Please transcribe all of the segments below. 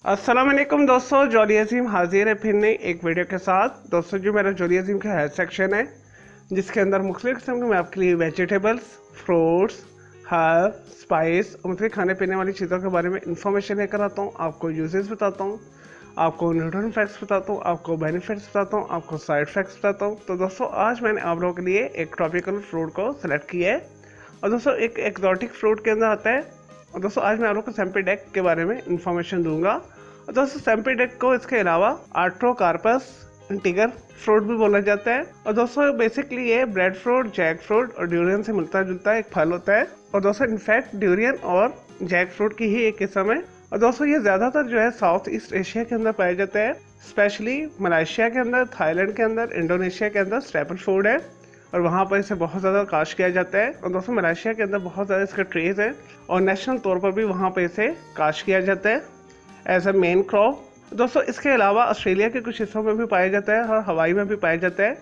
अस्सलाम वालेकुम दोस्तों, जॉली अजीम हाजिर है फिर नई एक वीडियो के साथ। दोस्तों जो मेरा जॉली अजीम का हेल्थ सेक्शन है, जिसके अंदर मुख्तलिफ किस्म के मैं आपके लिए वेजिटेबल्स, फ्रूट्स, हर्ब, स्पाइस और मुख्तलिफ खाने पीने वाली चीज़ों के बारे में इंफॉर्मेशन लेकर आता हूँ। आपको यूजेस बताता हूँ, आपको न्यूट्रिशन फैक्ट्स बताता हूँ, आपको बेनिफिट्स बताता हूँ, आपको साइड फैक्ट्स बताता हूँ। तो दोस्तों आज मैंने आप लोगों के लिए एक ट्रॉपिकल फ्रूट को सिलेक्ट किया है और दोस्तों एक एक्जॉटिक फ्रूट के अंदर आता है। और दोस्तों आज मैं आप लोग को सेम्पीडेक के बारे में इंफॉर्मेशन दूंगा। और दोस्तों सेम्पीडेक को इसके अलावा आर्ट्रोकार्पस इंटीगर फ्रूट भी बोला जाता है। और दोस्तों बेसिकली ये ब्रेड फ्रूट, जैक फ्रूट और ड्यूरियन से मिलता जुलता एक फल होता है। और दोस्तों इनफैक्ट ड्यूरियन और जैक फ्रूट की ही एक किस्म है। और दोस्तों ये ज़्यादातर जो है साउथ ईस्ट एशिया के अंदर पाया जाता है, स्पेशली मलेशिया के अंदर, थाईलैंड के अंदर, इंडोनेशिया के अंदर स्टेपल फूड है और वहाँ पर इसे बहुत ज़्यादा काश किया जाता है। और दोस्तों मलेशिया के अंदर बहुत ज़्यादा इसका ट्रेस है और नेशनल तौर पर भी वहाँ पर इसे काश किया जाता है एज अ मेन क्रॉप। दोस्तों इसके अलावा ऑस्ट्रेलिया के कुछ हिस्सों में भी पाया जाता है और हवाई में भी पाया जाता है।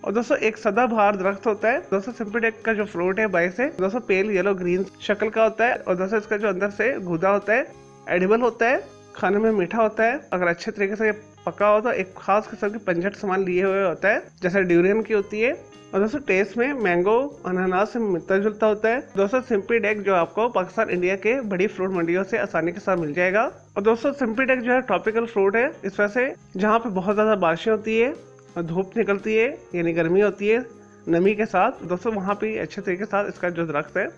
और दोस्तों एक सदाबहार दरख्त होता है। दोस्तों सेम्पीडेक का जो फ्रूट है बाई से दोस्तों पेल येलो ग्रीन शक्ल का होता है। और दोस्तों इसका जो अंदर से गूदा होता है एडिबल होता है, खाने में मीठा होता है। अगर अच्छे तरीके से पका हो तो एक खास किस्म की पंजट सामान लिए हुए होता है जैसे ड्यूरियन की होती है। और दोस्तों टेस्ट में मैंगो अनानास से मिलता जुलता होता है। दोस्तों सेम्पीडेक जो आपको पाकिस्तान इंडिया के बड़ी फ्रूट मंडियों से आसानी के साथ मिल जाएगा। और दोस्तों सेम्पीडेक जो है ट्रॉपिकल फ्रूट है। इस वजह से जहाँ पे बहुत ज़्यादा बारिशें होती है और धूप निकलती है यानी गर्मी होती है नमी के साथ, दोस्तों वहाँ पे अच्छे तरीके के साथ इसका जो दरख्त है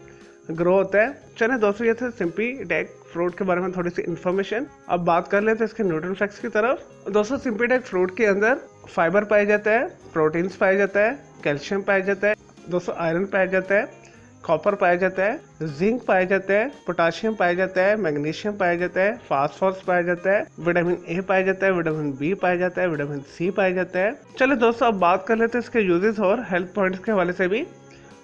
ग्रो होता है। चलिए दोस्तों ये थे सेम्पीडेक फ्रूट के बारे में थोड़ी सी इन्फॉर्मेशन। अब बात कर लेते हैं इसके न्यूट्रिशन फैक्ट्स की तरफ। दोस्तों सेम्पीडेक फ्रूट के अंदर फाइबर पाया जाता है, प्रोटीन्स पाया जाता है, कैल्शियम पाया जाता है, दोस्तों आयरन पाया जाता है, कॉपर पाया जाता है, जिंक पाया जाता है, पोटाशियम पाया जाता है, मैग्नीशियम पाया जाता है, फास्फोरस पाया जाता है, विटामिन ए पाया जाता है, विटामिन बी पाया जाता है, विटामिन सी पाया जाता है। चलिए दोस्तों अब बात कर लेते हैं इसके यूजेस और हेल्थ पॉइंट्स के हवाले से भी।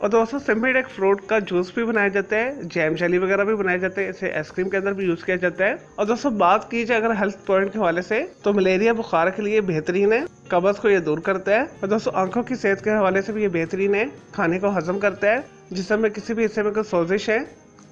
और दोस्तों सेम्पीडेक फ्रूट का जूस भी बनाया जाता है, जैम जेली वगैरह भी बनाए जाते हैं, इसे आइसक्रीम के अंदर भी यूज किया जाता है। और दोस्तों बात की जाए अगर हेल्थ पॉइंट के हवाले से तो मलेरिया बुखार के लिए बेहतरीन है, कब्ज को ये दूर करता है। और दोस्तों आंखों की सेहत के हवाले से भी ये बेहतरीन है, खाने को हजम करता है। जिसम में किसी भी हिस्से में कोई सोजिश है,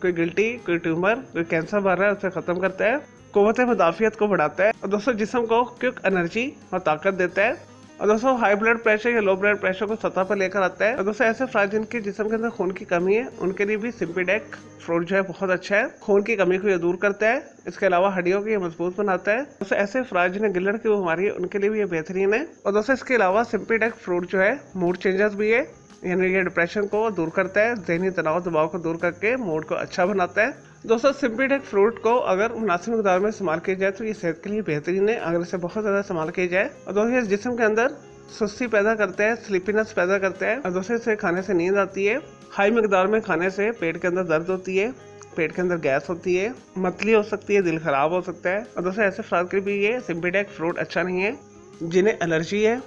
कोई गिल्टी, कोई ट्यूमर, कोई कैंसर भर रहा है, उसे खत्म करता है। कुव्वत मुदाफियत को बढ़ाता है और दोस्तों जिसम को क्विक एनर्जी और ताकत देता है। और दोस्तों हाई ब्लड प्रेशर या लो ब्लड प्रेशर को सतह पर लेकर आता है। और दोस्तों ऐसे अफराद जिनके जिस्म के अंदर खून की कमी है उनके लिए भी सेम्पीडेक फ्रूट जो है बहुत अच्छा है, खून की कमी को ये दूर करता है। इसके अलावा हड्डियों को ये मजबूत बनाता है। दोस्तों ऐसे अफराद जिन्हें गिल्लड़ की बीमारी है उनके लिए भी ये बेहतरीन है। और दोस्तों इसके अलावा सेम्पीडेक फ्रूट जो है मूड चेंजर्स भी है, यानी ये डिप्रेशन को दूर करता है, जहनी तनाव दबाव को दूर करके मूड को अच्छा बनाता है। दोस्तों सेम्पीडेक फ्रूट को अगर मुनासिब मिकदार में इस्तेमाल किया जाए तो ये सेहत के लिए बेहतरीन है अगर इसे बहुत ज़्यादा इस्तेमाल किया जाए। और दोस्तों ये जिस्म के अंदर सुस्ती पैदा करते हैं, स्लीपीनेस पैदा करते हैं। और दोस्तों इसे खाने से नींद आती है। हाई मिकदार में खाने से पेट के अंदर दर्द होती है, पेट के अंदर गैस होती है, मतली हो सकती है, दिल खराब हो सकता है। और दोस्तों ऐसे अफराद के लिए भी ये सेम्पीडेक फ्रूट अच्छा नहीं है। जिन्हें एलर्जी है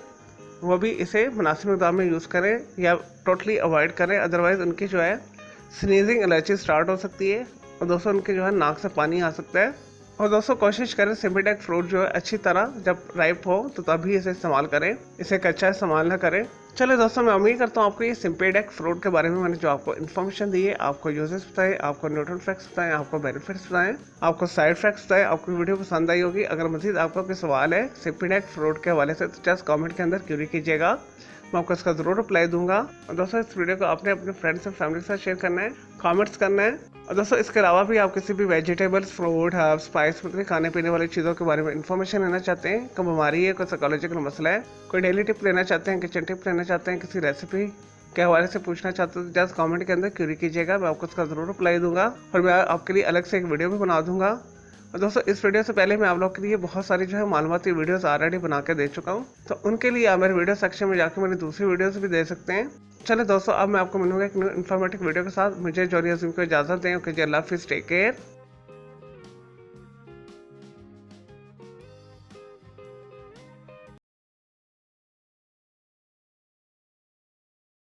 वो भी इसे मुनासिब मिकदार में यूज़ करें या टोटली अवॉइड करें, अदरवाइज़ उनकी जो है स्नीजिंग एलर्जी स्टार्ट हो सकती है और दोस्तों उनके जो है नाक से पानी आ सकता है। और दोस्तों कोशिश करें सेम्पीडेक फ्रूट जो है अच्छी तरह जब राइप हो तो तभी इसे इस्तेमाल करें, इसे कच्चा इस्तेमाल ना करें। चलिए दोस्तों मैं उम्मीद करता हूँ आपको ये सेम्पीडेक फ्रूट के बारे में मैंने जो आपको इन्फॉर्मेशन दी है, आपको यूजेस बताए, आपको न्यूट्रिशन फैक्ट्स बताएं, आपको बेनिफिट्स बताएं, आपको साइड फैक्ट्स बताएं, आपको वीडियो पसंद आई होगी। अगर मजीद आपका कोई सवाल है सेम्पीडेक फ्रूट के हवाले से तो जस्ट कमेंट के अंदर क्यूरी कीजिएगा, मैं आपको इसका ज़रूर रिप्लाई दूंगा। और दोस्तों इस वीडियो को आपने अपने फ्रेंड्स और फैमिली के साथ शेयर करना है, कमेंट्स करना है। और दोस्तों इसके अलावा भी आप किसी भी वेजिटेबल्स, फ्रूट, हर्ब, स्पाइस मतलब खाने पीने वाली चीज़ों के बारे में इन्फॉर्मेशन लेना चाहते हैं, कोई बीमारी है, कोई साइकोलॉजिकल मसला है, कोई डेली टिप लेना चाहते हैं, किचन टिप लेना चाहते हैं, किसी रेसिपी के हवाले से पूछना चाहते हैं तो जस्ट कमेंट के अंदर क्यूरी कीजिएगा, मैं आपको उसका ज़रूर रिप्लाई दूंगा और मैं आपके लिए अलग से एक वीडियो भी बना दूंगा। और दोस्तों इस वीडियो से पहले मैं आप लोग के लिए बहुत सारी जो है मालूमाती वीडियोस ऑलरेडी बना के दे चुका हूँ, तो उनके लिए आप मेरे वीडियो सेक्शन में जाकर मेरी दूसरी वीडियोस भी दे सकते हैं। चलिए दोस्तों अब मैं आपको मिलूंगा एक न्यू इन्फॉर्मेटिव वीडियो के साथ। मुझे जॉली अजीम को इजाज़त दें। ओके जी, अल्लाह हाफिज़, टेक केयर।